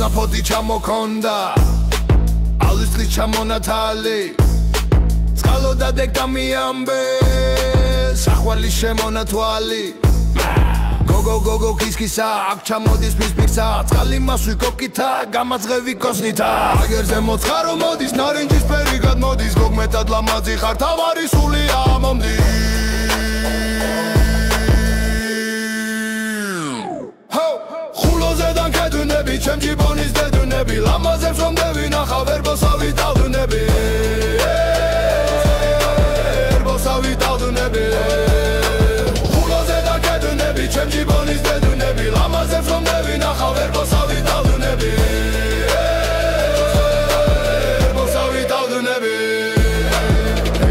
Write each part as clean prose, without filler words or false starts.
Nafoti chamokonda Alisli chamonatali Skalo da dekta miambe Sakhwali shemonatwali Go kiskisa Ak chamodis pispiksa Skali masui kokita Gamadzgevi kosnita Agerze motskharo modis Narinjis peri gadmodis Gogmetad lamadzi khar Tavari suli amomdi Ჩემ ჯიბონის დედუნები ლამაზებს რომ დევინახავ ერბოსავი დავდუნები ერბოსავი დავდუნები ხულოზე და კედუნები ჩემ ჯიბონის დედუნები ლამაზებს რომ დევინახავ ერბოსავი დავდუნები ერბოსავი დავდუნები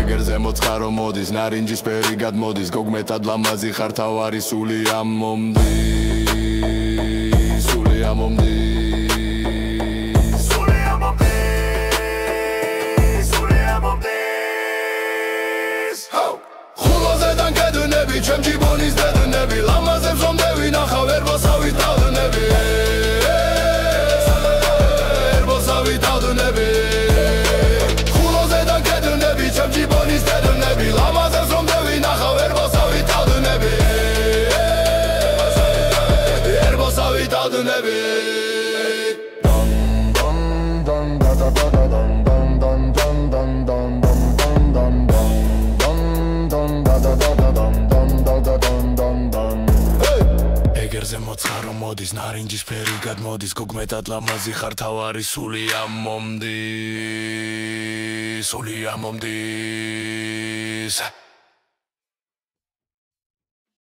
ეგერზე მოცხარო მოდის ნარინჯის ფერი გადმოდის გოგმეტად ლამაზი ხარ თავარი სული ამომდის სული ამომდის Чем ჯიბონის დედუნები ლამაზებს რომ დევინახავ ერბოსავი დავდუნები ერბოსავი დავდუნები ხულოზე და კედუნები чем ჯიბონის დედუნები ლამაზებს რომ დევინახავ ერბოსავი დავდუნები ერბოსავი დავდუნები ეგერზე მოცხარო მოდის ნარინჯის ფერი გადმოდის გოგმეტად ლამაზი ხარ თავარი სული ამომდის